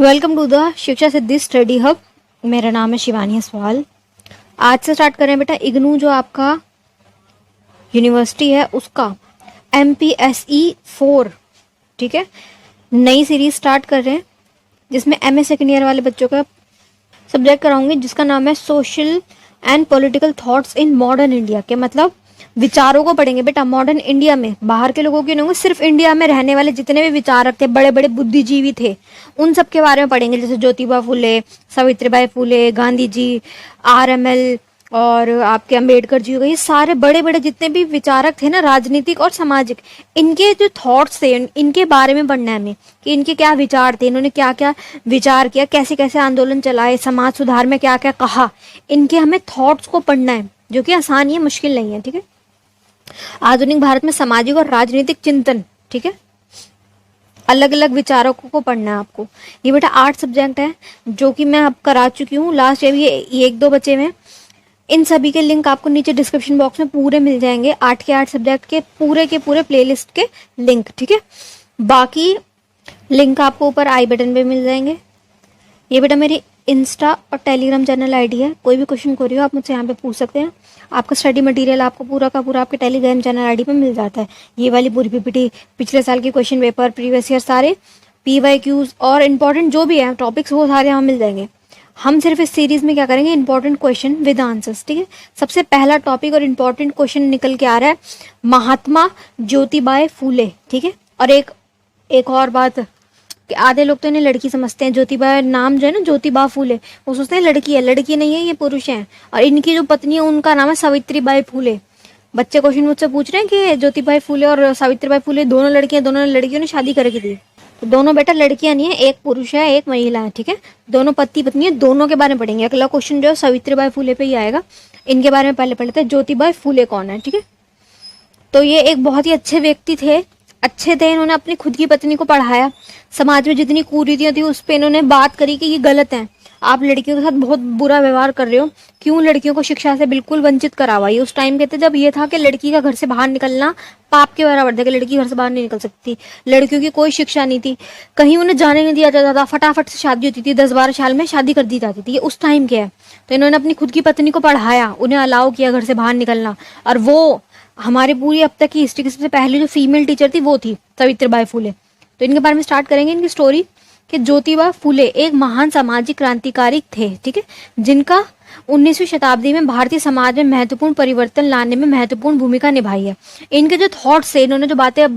Welcome to the शिक्षा सिद्धि study hub. मेरा नाम है शिवानी असवाल। आज से स्टार्ट करें बेटा इग्नू जो आपका यूनिवर्सिटी है उसका MPSE 4, ठीक है, नई सीरीज स्टार्ट कर रहे हैं जिसमें MA सेकेंड ईयर वाले बच्चों का सब्जेक्ट कराऊंगी जिसका नाम है social and political thoughts in modern India. के मतलब विचारों को पढ़ेंगे बेटा मॉडर्न इंडिया में, बाहर के लोगों के नहीं होंगे, सिर्फ इंडिया में रहने वाले जितने भी विचारक थे, बड़े बड़े बुद्धिजीवी थे, उन सब के बारे में पढ़ेंगे। जैसे ज्योतिबा फुले, सावित्रीबाई फुले, गांधी जी, RML और आपके अंबेडकर जी हो गए, ये सारे बड़े बड़े जितने भी विचारक थे ना, राजनीतिक और सामाजिक, इनके जो थॉट्स थे इनके बारे में पढ़ना है हमें कि इनके क्या विचार थे, इन्होंने क्या क्या विचार किया, कैसे कैसे आंदोलन चलाए, समाज सुधार में क्या क्या कहा, इनके हमें थॉट्स को पढ़ना है, जो कि आसान ही है, मुश्किल नहीं है। ठीक है, आधुनिक भारत में सामाजिक और राजनीतिक चिंतन, ठीक है, अलग अलग विचारकों को पढ़ना है आपको। ये बेटा 8 सब्जेक्ट है जो कि मैं अब करा चुकी हूँ, लास्ट ये 1-2 बचे हुए। इन सभी के लिंक आपको नीचे डिस्क्रिप्शन बॉक्स में पूरे मिल जाएंगे, 8 के 8 सब्जेक्ट के पूरे प्लेलिस्ट के लिंक, ठीक है। बाकी लिंक आपको ऊपर आई बटन पे मिल जाएंगे। ये बेटा मेरी इंस्टा और टेलीग्राम चैनल आईडी है, कोई भी क्वेश्चन कोई हो आप मुझसे यहाँ पे पूछ सकते हैं। आपका स्टडी मटेरियल आपको पूरा का पूरा आपके टेलीग्राम चैनल आईडी पे मिल जाता है। ये वाली पूरी PPT, पिछले साल के क्वेश्चन पेपर, प्रीवियस ईयर सारे PYQs और इम्पॉर्टेंट जो भी है टॉपिक्स वो सारे यहाँ मिल जाएंगे। हम सिर्फ इस सीरीज में क्या करेंगे, इंपॉर्टेंट क्वेश्चन विद आंसर्स, ठीक है। सबसे पहला टॉपिक और इम्पॉर्टेंट क्वेश्चन निकल के आ रहा है महात्मा ज्योतिबाई फूले, ठीक है। और एक और बात कि आधे लोग तो इन्हें लड़की समझते हैं, ज्योतिबा नाम जो है ना ज्योतिबा फूले, वो सोचते हैं लड़की है, लड़की नहीं है, ये पुरुष हैं। और इनकी जो पत्नी है उनका नाम है सावित्रीबाई फूले। बच्चे क्वेश्चन मुझसे पूछ रहे हैं कि ज्योतिबाई फूले और सावित्रीबाई फूले दोनों लड़कियां, दोनों लड़कियों ने शादी करके दी, तो दोनों बेटा लड़कियां नहीं है, एक पुरुष है एक महिला है, ठीक है। दोनों पति पत्नी है, दोनों के बारे में पढ़ेंगे। अगला क्वेश्चन जो है सावित्रीबाई फूले पे ही आएगा, इनके बारे में पहले पढ़ लेते हैं। ज्योतिबाई फूले कौन है, ठीक है। तो ये एक बहुत ही अच्छे व्यक्ति थे, इन्होंने अपनी खुद की पत्नी को पढ़ाया, समाज में जितनी कुरीतियां थी उस पर इन्होंने बात करी कि ये गलत है, आप लड़कियों के साथ बहुत बुरा व्यवहार कर रहे हो, क्यों लड़कियों को शिक्षा से बिल्कुल वंचित करावा। ये उस टाइम कहते जब ये था कि लड़की का घर से बाहर निकलना पाप के बराबर था, कि लड़की घर से बाहर नहीं निकल सकती, लड़कियों की कोई शिक्षा नहीं थी, कहीं उन्हें जाने नहीं दिया जाता था, फटाफट से शादी होती थी, 10-12 साल में शादी कर दी जाती थी। ये उस टाइम के है, तो इन्होंने अपनी खुद की पत्नी को पढ़ाया, उन्हें अलाउ किया घर से बाहर निकलना। और वो हमारी पूरी अब तक की हिस्ट्री की सबसे पहली जो फीमेल टीचर थी वो थी सावित्रीबाई फूले। तो इनके बारे में स्टार्ट करेंगे, इनकी स्टोरी कि ज्योतिबा फूले एक महान सामाजिक क्रांतिकारी थे, ठीक है, जिनका 19वीं शताब्दी में भारतीय समाज में महत्वपूर्ण परिवर्तन लाने में महत्वपूर्ण भूमिका निभाई है। इनके जो थॉट्स थे, इन्होंने जो बातें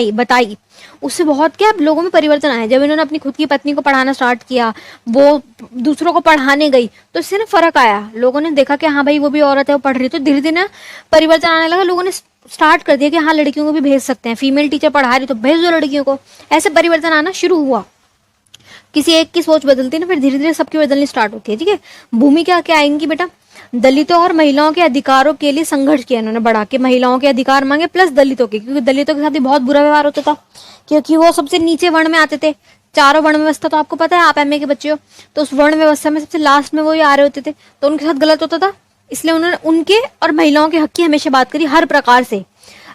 बताई उससे बहुत क्या लोगों में परिवर्तन आया। जब इन्होंने अपनी खुद की पत्नी को पढ़ाना स्टार्ट किया, वो दूसरों को पढ़ाने गई, तो इससे ना फर्क आया, लोगों ने देखा कि हाँ भाई वो भी औरत है, वो पढ़ रही, तो धीरे धीरे ना परिवर्तन आने लगा। लोगों ने स्टार्ट कर दिया कि हाँ लड़कियों को भी भेज सकते हैं, फीमेल टीचर पढ़ा रही तो भेज दो लड़कियों को। ऐसे परिवर्तन आना शुरू हुआ, किसी एक की सोच बदलती है ना, फिर धीरे धीरे सबकी बदलनी स्टार्ट होती है, ठीक है। भूमिका क्या आएंगी बेटा, दलितों और महिलाओं के अधिकारों के लिए संघर्ष किया इन्होंने, बढ़ा के महिलाओं के अधिकार मांगे प्लस दलितों के, क्योंकि दलितों के साथ भी बहुत बुरा व्यवहार होता था, क्योंकि वो सबसे नीचे वर्ण में आते थे। चारों वर्ण व्यवस्था तो आपको पता है, आप MA के बच्चे हो, तो उस वर्ण व्यवस्था में सबसे लास्ट में वो ही आ रहे होते थे, तो उनके साथ गलत होता था। इसलिए उन्होंने उनके और महिलाओं के हक की हमेशा बात करी, हर प्रकार से,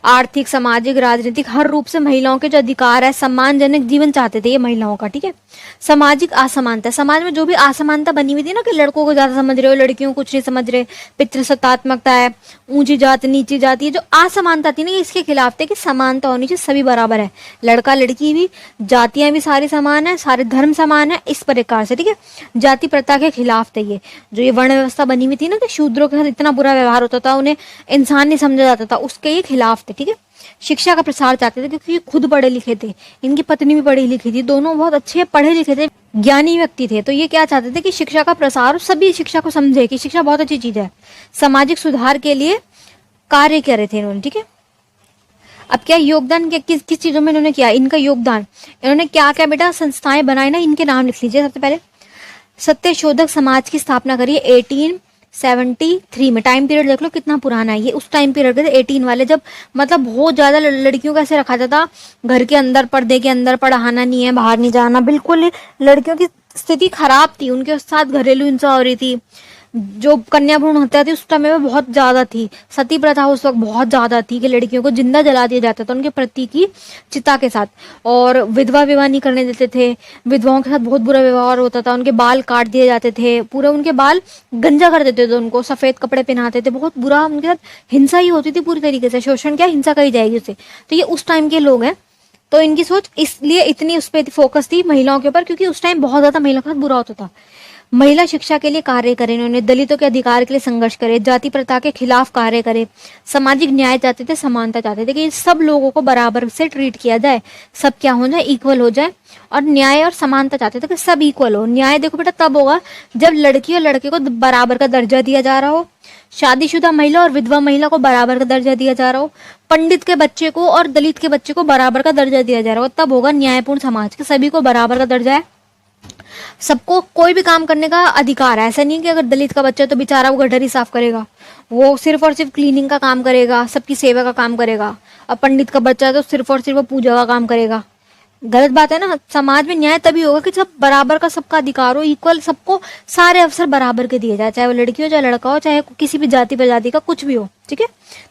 आर्थिक, सामाजिक, राजनीतिक, हर रूप से महिलाओं के जो अधिकार है, सम्मानजनक जीवन चाहते थे ये महिलाओं का, ठीक है। सामाजिक असमानता, समाज में जो भी असमानता बनी हुई थी ना, कि लड़कों को ज्यादा समझ रहे हो, लड़कियों को कुछ नहीं समझ रहे, पितृसत्तात्मकता है, ऊंची जात नीची जाति, जो असमानता थी ना, इसके खिलाफ थे कि समानता होनी चाहिए, सभी बराबर है, लड़का लड़की भी, जातियां भी सारी समान है, सारे धर्म समान है, इस प्रकार से, ठीक है। जाति प्रथा के खिलाफ थे ये, जो ये वर्ण व्यवस्था बनी हुई थी ना, कि शूद्रों के साथ इतना बुरा व्यवहार होता था, उन्हें इंसान नहीं समझा जाता था, उसके ये खिलाफ थे, ठीक है। शिक्षा का प्रसार चाहते थे, क्योंकि ये खुद पढ़े लिखे थे, इनकी पत्नी भी पढ़ी लिखी थी, दोनों बहुत अच्छे पढ़े लिखे थे, ज्ञानी व्यक्ति थे। तो ये क्या चाहते थे कि शिक्षा का प्रसार, सभी शिक्षा को समझे कि शिक्षा बहुत अच्छी चीज है, सामाजिक सुधार के लिए कार्य कर रहे थे इन्होंने, ठीक है। अब क्या योगदान, क्या किस किस चीजों में इन्होंने किया, इनका योगदान, इन्होंने क्या क्या बेटा संस्थाएं बनाई ना, इनके नाम लिख लीजिए। सबसे पहले सत्यशोधक समाज की स्थापना करी 1873 में, टाइम पीरियड देख लो कितना पुराना है ये, उस टाइम पीरियड के 18 वाले, जब मतलब बहुत ज्यादा लड़कियों को ऐसे रखा जाता, घर के अंदर, पर्दे के अंदर, पढ़ाना नहीं है, बाहर नहीं जाना, बिल्कुल लड़कियों की स्थिति खराब थी, उनके साथ घरेलू हिंसा हो रही थी, जो कन्या भ्रूण हत्या थी उस समय में बहुत ज्यादा थी, सती प्रथा उस वक्त बहुत ज्यादा थी कि लड़कियों को जिंदा जला दिया जाता था उनके पति की चिता के साथ, और विधवा विवाह नहीं करने देते थे, विधवाओं के साथ बहुत बुरा व्यवहार होता था, उनके बाल काट दिए जाते थे, पूरे उनके बाल गंजा कर देते थे, उनको सफेद कपड़े पहनाते थे, बहुत बुरा उनके साथ हिंसा ही होती थी पूरी तरीके से, शोषण क्या हिंसा कही जाएगी उसे। तो ये उस टाइम के लोग हैं, तो इनकी सोच इसलिए इतनी उस पर फोकस थी महिलाओं के ऊपर, क्योंकि उस टाइम बहुत ज्यादा महिलाओं के साथ बुरा होता था। महिला शिक्षा के लिए कार्य करे इन्होंने, दलितों के अधिकार के लिए संघर्ष करे, जाति प्रथा के खिलाफ कार्य करे, सामाजिक न्याय चाहते थे, समानता चाहते थे कि सब लोगों को बराबर से ट्रीट किया जाए, सब क्या हो जाए, इक्वल हो जाए, और न्याय और समानता चाहते थे कि सब इक्वल हो। न्याय देखो बेटा तब होगा जब लड़की और लड़के को बराबर का दर्जा दिया जा रहा हो, शादीशुदा महिला और विधवा महिला को बराबर का दर्जा दिया जा रहा हो, पंडित के बच्चे को और दलित के बच्चे को बराबर का दर्जा दिया जा रहा हो, तब होगा न्यायपूर्ण समाज के सभी को बराबर का दर्जा है, सबको कोई भी काम करने का अधिकार है। ऐसा नहीं कि अगर दलित का बच्चा तो बेचारा वो गटर ही साफ करेगा, वो सिर्फ और सिर्फ क्लीनिंग का काम करेगा, सबकी सेवा का काम करेगा। अब पंडित का बच्चा तो सिर्फ और सिर्फ वो पूजा का काम करेगा। गलत बात है ना। समाज में न्याय तभी होगा कि सब बराबर का सबका अधिकार हो, इक्वल, सबको सारे अवसर बराबर के दिए जाए, चाहे वो लड़की हो चाहे लड़का हो, चाहे किसी भी जाति प्रजाति का कुछ भी हो। ठीक है,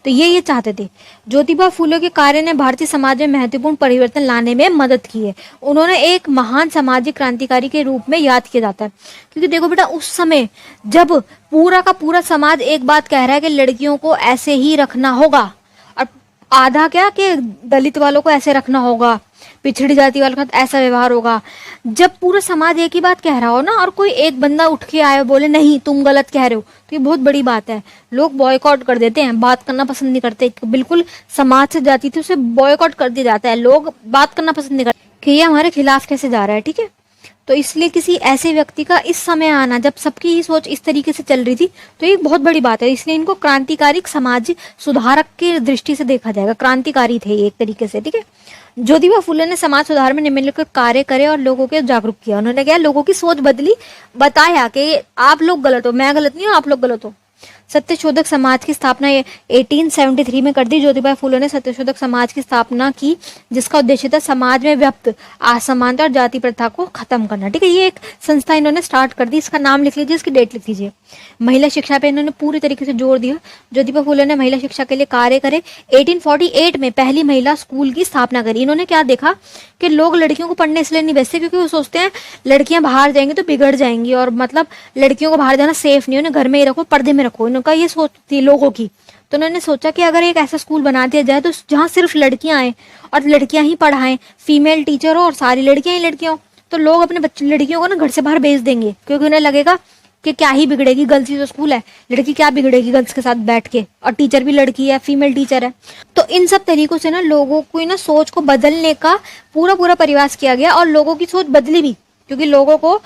तो ये चाहते थे। ज्योतिबा फूले के कार्य ने भारतीय समाज में महत्वपूर्ण परिवर्तन लाने में मदद की है। उन्होंने एक महान सामाजिक क्रांतिकारी के रूप में याद किया जाता है, क्योंकि देखो बेटा उस समय जब पूरा का पूरा समाज एक बात कह रहा है कि लड़कियों को ऐसे ही रखना होगा, और आधा क्या कि दलित वालों को ऐसे रखना होगा, पिछड़ी जाति वालों के साथ ऐसा व्यवहार होगा, जब पूरा समाज एक ही बात कह रहा हो ना, और कोई एक बंदा उठ के आए बोले नहीं तुम गलत कह रहे हो, तो ये बहुत बड़ी बात है। लोग बॉयकॉट कर देते हैं, बात करना पसंद नहीं करते, बिल्कुल समाज से जाती थी उसे बॉयकॉट कर दिया जाता है, लोग बात करना पसंद नहीं करते कि ये हमारे खिलाफ कैसे जा रहा है। ठीक है, तो इसलिए किसी ऐसे व्यक्ति का इस समय आना, जब सबकी ही सोच इस तरीके से चल रही थी, तो ये बहुत बड़ी बात है। इसलिए इनको क्रांतिकारी समाज सुधारक की दृष्टि से देखा जाएगा, क्रांतिकारी थे ये एक तरीके से। ठीक है, ज्योतिबा फुले ने समाज सुधार में निम्नलिखित कार्य करे और लोगों को जागरूक किया। उन्होंने क्या, लोगों की सोच बदली, बताया कि आप लोग गलत हो, मैं गलत नहीं हूँ, आप लोग गलत हो। सत्यशोधक समाज की स्थापना 1873 में कर दी। ज्योतिबा फुले ने सत्यशोधक समाज की स्थापना की, जिसका उद्देश्य था समाज में व्याप्त असमानता और जाति प्रथा को खत्म करना। ठीक है, ये एक संस्था इन्होंने स्टार्ट कर दी, इसका नाम लिख लीजिए, इसकी डेट लिख लीजिए। महिला शिक्षा पे इन्होंने पूरी तरीके से जोर दिया। ज्योतिबा फुले ने महिला शिक्षा के लिए कार्य करे। 1848 में पहली महिला स्कूल की स्थापना करी। इन्होंने क्या देखा कि लोग लड़कियों को पढ़ने इसलिए नहीं भेजते क्योंकि वो सोचते हैं लड़कियां बाहर जाएंगी तो बिगड़ जाएंगी, और मतलब लड़कियों को बाहर जाना सेफ नहीं, उन्हें घर में ही रखो, पर्दे में रखो, इनका ये सोच थी लोगों की। तो उन्होंने सोचा कि अगर एक ऐसा स्कूल बना दिया जाए तो जहाँ सिर्फ लड़कियां आए और लड़कियां ही पढ़ाएं, फीमेल टीचर हो और सारी लड़कियां ही लड़कियां हो, तो लोग अपने बच्चे लड़कियों को ना घर से बाहर भेज देंगे, क्योंकि उन्हें लगेगा कि क्या ही बिगड़ेगी, गर्ल्स ही तो स्कूल है, लड़की क्या बिगड़ेगी गर्ल्स के साथ बैठ के, और टीचर भी लड़की है, फीमेल टीचर है। तो इन सब तरीकों से ना लोगों को ना सोच को बदलने का पूरा पूरा प्रयास किया गया, और लोगों की सोच बदली भी, क्योंकि लोगों को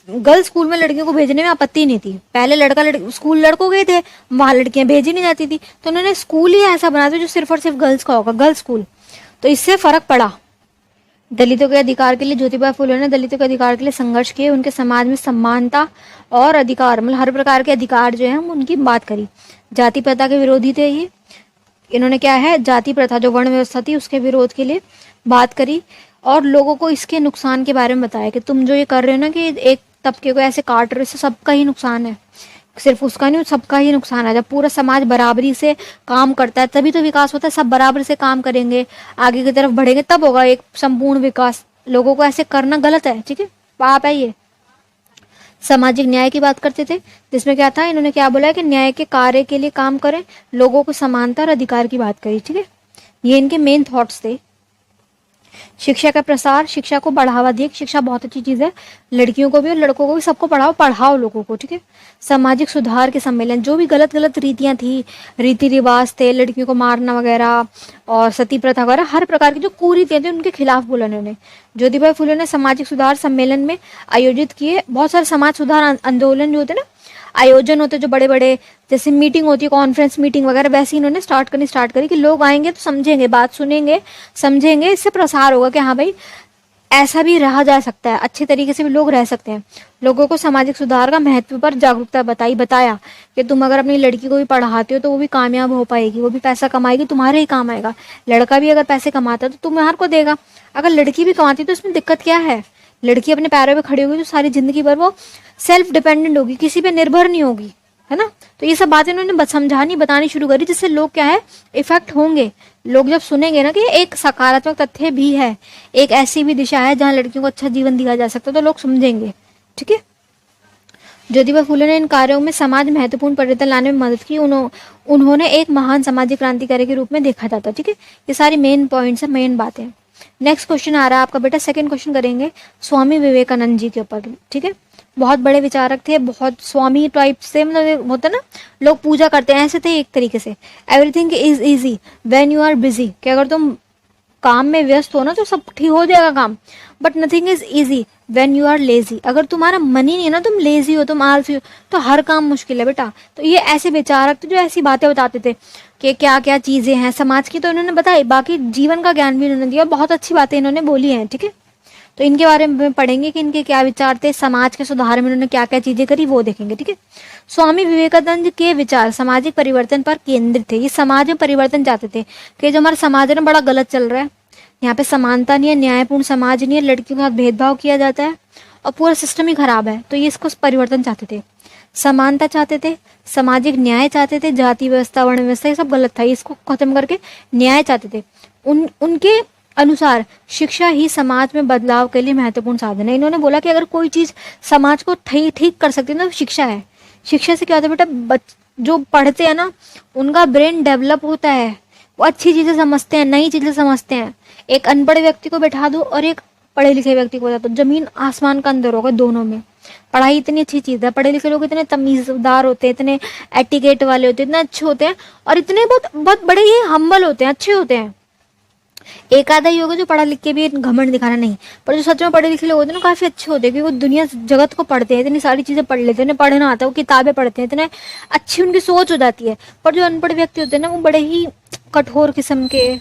गर्ल्स स्कूल में लड़कियों को भेजने में आपत्ति नहीं थी। पहले स्कूल लड़कों के थे, वहां लड़कियां भेजी नहीं जाती थी, तो उन्होंने स्कूल ही ऐसा बना दिया जो सिर्फ और सिर्फ गर्ल्स का होगा, गर्ल्स स्कूल। तो इससे फर्क पड़ा। दलितों के अधिकार के लिए ज्योतिबा फुले ने दलितों के अधिकार के लिए संघर्ष किए, उनके समाज में समानता और अधिकार, मतलब हर प्रकार के अधिकार जो है हम उनकी बात करी। जाति प्रथा के विरोधी थे ये। इन्होंने क्या है, जाति प्रथा जो वर्ण व्यवस्था थी उसके विरोध के लिए बात करी, और लोगों को इसके नुकसान के बारे में बताया कि तुम जो ये कर रहे हो ना, कि एक तबके को ऐसे काट रहे हो, इससे सबका ही नुकसान है, सिर्फ उसका नहीं, सबका ही नुकसान है। जब पूरा समाज बराबरी से काम करता है तभी तो विकास होता है। सब बराबर से काम करेंगे, आगे की तरफ बढ़ेंगे, तब होगा एक संपूर्ण विकास। लोगों को ऐसे करना गलत है। ठीक है, आप आइए, सामाजिक न्याय की बात करते थे, जिसमें क्या था, इन्होंने क्या बोला कि न्याय के कार्य के लिए काम करें, लोगों को समानता और अधिकार की बात करी। ठीक है, ये इनके मेन थॉट्स थे। शिक्षा का प्रसार, शिक्षा को बढ़ावा दिए। शिक्षा बहुत अच्छी चीज है, लड़कियों को भी और लड़कों को भी, सबको पढ़ाओ लोगों को। ठीक है, सामाजिक सुधार के सम्मेलन, जो भी गलत गलत रीतियां थी, रीति रिवाज थे, लड़कियों को मारना वगैरह और सती प्रथा वगैरह, हर प्रकार की जो कुरीतियां थी उनके खिलाफ बोला उन्होंने। ज्योतिबा फुले ने सामाजिक सुधार सम्मेलन में आयोजित किए। बहुत सारे समाज सुधार आंदोलन जो होते ना, आयोजन होते जो बड़े बड़े, जैसे मीटिंग होती है, कॉन्फ्रेंस मीटिंग वगैरह, वैसे इन्होंने स्टार्ट करी कि लोग आएंगे तो समझेंगे, बात सुनेंगे, समझेंगे, इससे प्रसार होगा कि हाँ भाई ऐसा भी रहा जा सकता है, अच्छे तरीके से भी लोग रह सकते हैं। लोगों को सामाजिक सुधार का महत्व पर जागरूकता बताया कि तुम अगर अपनी लड़की को भी पढ़ाते हो तो वो भी कामयाब हो पाएगी, वो भी पैसा कमाएगी, तुम्हारे ही काम आएगा। लड़का भी अगर पैसे कमाता है तो तुम्हारे को देगा, अगर लड़की भी कमाती तो इसमें दिक्कत क्या है। लड़की अपने पैरों पे खड़ी होगी तो सारी जिंदगी भर वो सेल्फ डिपेंडेंट होगी, किसी पे निर्भर नहीं होगी। है ना। तो ये सब बातें इन्होंने समझानी बतानी शुरू करी, जिससे लोग क्या है इफेक्ट होंगे। लोग जब सुनेंगे ना कि एक सकारात्मक तथ्य भी है, एक ऐसी भी दिशा है जहाँ लड़कियों को अच्छा जीवन दिया जा सकता है, तो लोग समझेंगे। ठीक है। ज्योतिबा फूले ने इन कार्यों में समाज में महत्वपूर्ण परिवर्तन लाने में मदद की। उन्होंने एक महान सामाजिक क्रांतिकारी के रूप में देखा जाता। ठीक है, ये सारी मेन पॉइंट्स है, मेन बातें। नेक्स्ट क्वेश्चन आ रहा है आपका बेटा, सेकंड क्वेश्चन करेंगे स्वामी विवेकानंद जी के ऊपर। ठीक है, बहुत बड़े विचारक थे, बहुत स्वामी टाइप से, मतलब होता ना लोग पूजा करते हैं, ऐसे थे एक तरीके से। Everything is easy when you are busy, कि अगर तुम काम में व्यस्त हो ना तो सब ठीक हो जाएगा काम, but nothing is easy when you are lazy, अगर तुम्हारा मन ही नहीं है ना, तुम लेजी हो, तुम आलसी हो, तो हर काम मुश्किल है बेटा। तो ये ऐसे विचारक थे जो ऐसी बातें बताते थे कि क्या क्या चीजें हैं समाज की, तो इन्होंने बताई, बाकी जीवन का ज्ञान भी इन्होंने दिया, बहुत अच्छी बातें इन्होंने बोली हैं। ठीक है, तो इनके बारे में पढ़ेंगे कि इनके क्या विचार थे, समाज के सुधार में इन्होंने क्या क्या चीजें करी, वो देखेंगे। ठीक है, स्वामी विवेकानंद के विचार सामाजिक परिवर्तन पर केंद्रित थे। ये समाज में परिवर्तन चाहते थे कि जो हमारा समाज है ना बड़ा गलत चल रहा है, यहाँ पे समानता नहीं है, न्यायपूर्ण समाज नहीं है, लड़कियों के साथ भेदभाव किया जाता है और पूरा सिस्टम ही खराब है। तो ये इसको परिवर्तन चाहते थे, समानता चाहते थे, सामाजिक न्याय चाहते थे, जाति व्यवस्था वर्ण व्यवस्था ये सब गलत था, इसको खत्म करके न्याय चाहते थे। उनके अनुसार शिक्षा ही समाज में बदलाव के लिए महत्वपूर्ण साधन है। इन्होंने बोला कि अगर कोई चीज समाज को ठीक कर सकती है ना, शिक्षा है। शिक्षा से क्या होता है बेटा, जो पढ़ते हैं ना उनका ब्रेन डेवलप होता है, वो अच्छी चीजें समझते हैं, नई चीजें समझते हैं। एक अनपढ़ व्यक्ति को बैठा दो और एक पढ़े लिखे व्यक्ति को बता दो, जमीन आसमान का अंदर होगा दोनों में। पढ़ाई इतनी अच्छी चीज है, पढ़े लिखे लोग इतने तमीजदार होते हैं, इतने एटिकेट वाले होते हैं, इतने अच्छे होते हैं और इतने बहुत बहुत बड़े ये हम्बल होते हैं, अच्छे होते हैं। एक आधा ही होगा जो पढ़ा लिख के भी घमंड दिखाना नहीं, पर जो सच में पढ़े लिखे लोग होते हैं ना काफी अच्छे होते हैं, क्योंकि वो दुनिया जगत को पढ़ते हैं, इतनी सारी चीजें पढ़ लेते हैं, उन्हें पढ़ना आता है, वो किताबें पढ़ते हैं, इतने अच्छी उनकी सोच हो जाती है। पर जो अनपढ़ व्यक्ति होते हैं ना वो बड़े ही कठोर किस्म के,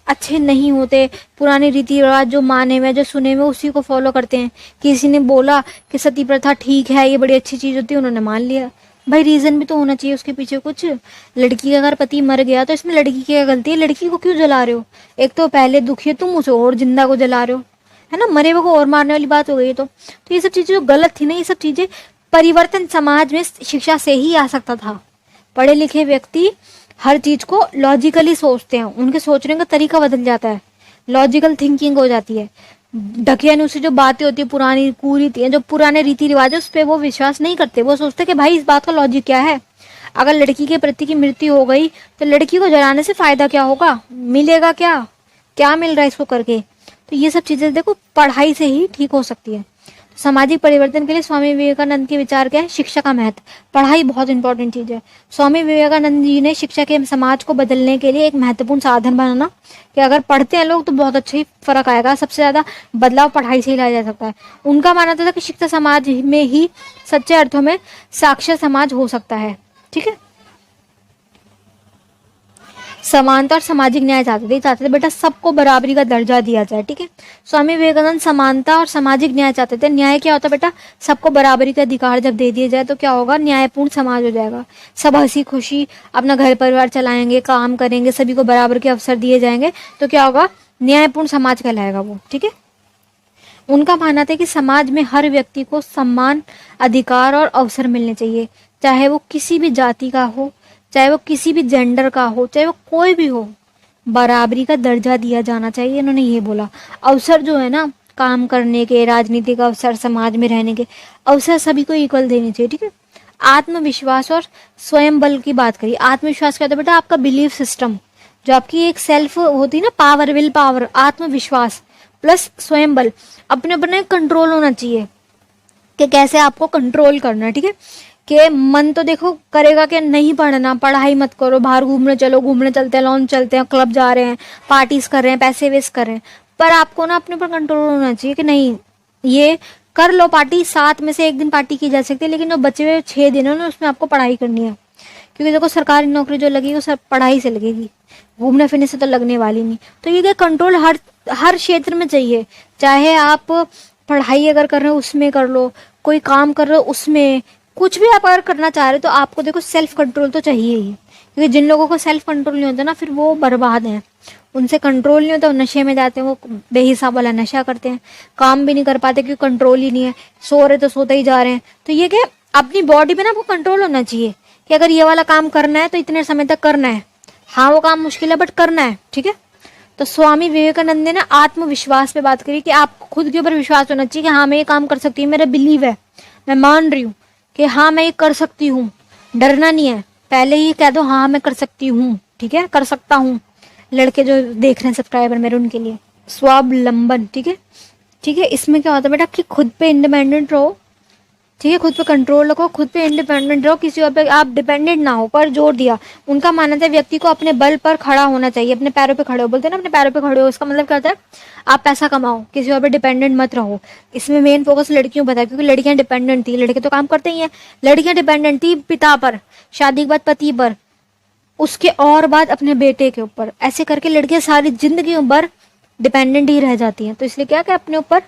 अच्छे नहीं होते, पुराने रीति रिवाज जो माने हुए जो सुने हुए उसी को फॉलो करते हैं। किसी ने बोला कि सती प्रथा ठीक है, ये बड़ी अच्छी चीज होती है, उन्होंने मान लिया। भाई रीजन भी तो होना चाहिए उसके पीछे कुछ। लड़की का अगर पति मर गया तो इसमें लड़की की क्या गलती है, लड़की को क्यों जला रहे हो? एक तो पहले दुखी है तुम, उसे और जिंदा को जला रहे हो, है ना, मरे हुए को और मारने वाली बात हो गई। तो ये सब चीजें जो गलत थी ना, ये सब चीजें परिवर्तन समाज में शिक्षा से ही आ सकता था। पढ़े लिखे व्यक्ति हर चीज को लॉजिकली सोचते हैं, उनके सोचने का तरीका बदल जाता है, लॉजिकल थिंकिंग हो जाती है। ढकियानुसी जो बातें होती है, पुरानी कुरीति है, जो पुराने रीति रिवाज है, उस पर वो विश्वास नहीं करते। वो सोचते कि भाई इस बात का लॉजिक क्या है, अगर लड़की के प्रति की मृत्यु हो गई तो लड़की को जलाने से फायदा क्या होगा, मिलेगा क्या, क्या मिल रहा है इसको करके। तो ये सब चीजें देखो पढ़ाई से ही ठीक हो सकती है। सामाजिक परिवर्तन के लिए स्वामी विवेकानंद के विचार क्या है, शिक्षा का महत्व। पढ़ाई बहुत इंपॉर्टेंट चीज है। स्वामी विवेकानंद जी ने शिक्षा के समाज को बदलने के लिए एक महत्वपूर्ण साधन बनाना, कि अगर पढ़ते हैं लोग तो बहुत अच्छा ही फर्क आएगा, सबसे ज्यादा बदलाव पढ़ाई से ही लाया जा सकता है। उनका मानना था कि शिक्षा समाज में ही सच्चे अर्थों में साक्षर समाज हो सकता है। ठीक है, समानता और सामाजिक न्याय चाहते थे बेटा सबको बराबरी का दर्जा दिया जाए। ठीक है, स्वामी विवेकानंद समानता और सामाजिक न्याय चाहते थे। न्याय क्या होता है बेटा, सबको बराबरी का अधिकार जब दे दिया जाए तो क्या होगा, न्यायपूर्ण समाज हो जाएगा। सब हंसी खुशी अपना घर परिवार चलाएंगे, काम करेंगे, सभी को बराबर के अवसर दिए जाएंगे, तो क्या होगा, न्यायपूर्ण समाज कहलाएगा वो। ठीक है, उनका मानना था कि समाज में हर व्यक्ति को सम्मान, अधिकार और अवसर मिलने चाहिए, चाहे वो किसी भी जाति का हो, चाहे वो किसी भी जेंडर का हो, चाहे वो कोई भी हो, बराबरी का दर्जा दिया जाना चाहिए। इन्होंने ये बोला। अवसर जो है ना, काम करने के, राजनीतिक अवसर, समाज में रहने के अवसर सभी को इक्वल देने चाहिए। ठीक है, आत्मविश्वास और स्वयं बल की बात करिए। आत्मविश्वास क्या होता है बेटा, आपका बिलीफ सिस्टम, जो आपकी एक सेल्फ होती है ना पावर, विल पावर, आत्मविश्वास प्लस स्वयं बल, अपने अपने कंट्रोल होना चाहिए कि कैसे आपको कंट्रोल करना है। ठीक है, कि मन तो देखो करेगा कि नहीं पढ़ना, पढ़ाई मत करो, बाहर घूमने चलो, घूमने चलते हैं, लॉन्च चलते हैं, क्लब जा रहे हैं, पार्टीज कर रहे हैं, पैसे वेस्ट कर रहे हैं, पर आपको ना अपने ऊपर कंट्रोल होना चाहिए कि नहीं ये कर लो पार्टी, 7 में से 1 दिन पार्टी की जा सकती है, लेकिन जो बचे हुए 6 दिन है ना उसमें आपको पढ़ाई करनी है। क्योंकि देखो सरकारी नौकरी जो लगेगी वो सब पढ़ाई से लगेगी, घूमने फिरने से तो लगने वाली नहीं। तो ये कंट्रोल हर क्षेत्र में चाहिए, चाहे आप पढ़ाई अगर कर रहे हो उसमें कर लो, कोई काम कर रहे हो उसमें, कुछ भी आप अगर करना चाह रहे हो तो आपको देखो सेल्फ कंट्रोल तो चाहिए ही। क्योंकि जिन लोगों को सेल्फ कंट्रोल नहीं होता ना फिर वो बर्बाद हैं, उनसे कंट्रोल नहीं होता, वो नशे में जाते हैं, वो बेहिसाब वाला नशा करते हैं, काम भी नहीं कर पाते क्योंकि कंट्रोल ही नहीं है, सो रहे तो सोते ही जा रहे हैं। तो ये कि अपनी बॉडी पे ना वो कंट्रोल होना चाहिए कि अगर ये वाला काम करना है तो इतने समय तक करना है। हाँ वो काम मुश्किल है बट करना है, ठीक है। तो स्वामी विवेकानंद ने ना आत्मविश्वास पे बात करी कि आपको खुद के ऊपर विश्वास होना चाहिए कि हाँ मैं ये काम कर सकती हूँ, मेरा बिलीव है, मैं मान रही हूँ कि हाँ मैं ये कर सकती हूँ। डरना नहीं है, पहले ही कह दो हाँ मैं कर सकती हूँ, ठीक है, कर सकता हूँ। लड़के जो देख रहे हैं सब्सक्राइबर मेरे, उनके लिए स्वावलंबन, ठीक है, ठीक है। इसमें क्या होता है बेटा कि खुद पे इंडिपेंडेंट रहो, ठीक है, खुद पे कंट्रोल रखो, खुद पे इंडिपेंडेंट रहो, किसी और पे आप डिपेंडेंट ना हो। पर जोर दिया, उनका मानना था व्यक्ति को अपने बल पर खड़ा होना चाहिए, अपने पैरों पे खड़े हो, बोलते हैं ना अपने पैरों पे खड़े हो, इसका मतलब क्या होता है आप पैसा कमाओ, किसी और पे डिपेंडेंट मत रहो। इसमें मेन फोकस लड़कियों पर था क्योंकि लड़कियां डिपेंडेंट थी, लड़के तो काम करते ही हैं। लड़कियां डिपेंडेंट थी पिता पर, शादी के बाद पति पर, उसके और बाद अपने बेटे के ऊपर। ऐसे करके लड़कियां सारी जिंदगी भर डिपेंडेंट ही रह जाती हैं। तो इसलिए क्या कि अपने ऊपर,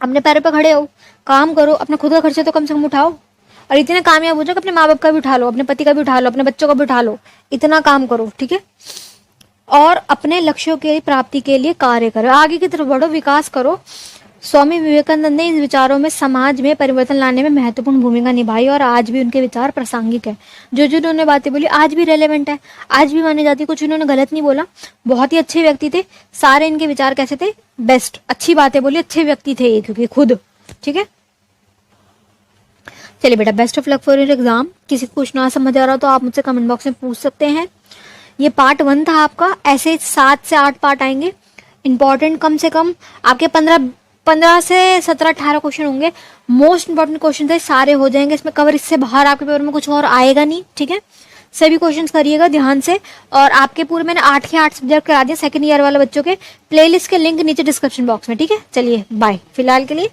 अपने पैरों पे खड़े हो, काम करो, अपना खुद का खर्चा तो कम से कम उठाओ, और इतने कामयाब हो जाओ कि अपने माँ बाप का भी उठा लो, अपने पति का भी उठा लो, अपने बच्चों का भी उठा लो, इतना काम करो, ठीक है। और अपने लक्ष्यों की प्राप्ति के लिए कार्य करो, आगे की तरफ बढ़ो, विकास करो। स्वामी विवेकानंद ने इन विचारों में समाज में परिवर्तन लाने में महत्वपूर्ण भूमिका निभाई और आज भी उनके विचार प्रासंगिक है। जो जो उन्होंने बातें बोली आज भी रेलेवेंट है, आज भी मानी जाती है, कुछ उन्होंने गलत नहीं बोला। बहुत ही अच्छे व्यक्ति थे, सारे इनके विचार कैसे थे, बेस्ट, अच्छी बातें बोली, अच्छे व्यक्ति थे ये क्योंकि खुद, ठीक है। चलिए बेटा, best of luck for your exam. किसी को कुछ ना समझ आ रहा हो तो आप मुझसे कमेंट बॉक्स में पूछ सकते हैं। ये पार्ट 1 था आपका, ऐसे 7 से 8 पार्ट आएंगे। इंपॉर्टेंट कम से कम आपके 15 से 17 18 क्वेश्चन होंगे। मोस्ट इंपॉर्टेंट क्वेश्चन थे, सारे हो जाएंगे इसमें कवर। इससे बाहर आपके पेपर में कुछ और आएगा नहीं, ठीक है। सभी क्वेश्चंस करिएगा ध्यान से। और आपके पूरे मैंने 8 के 8 सब्जेक्ट करा दिए सेकंड ईयर वाले बच्चों के। प्लेलिस्ट के लिंक नीचे डिस्क्रिप्शन बॉक्स में, ठीक है। चलिए बाय फिलहाल के लिए।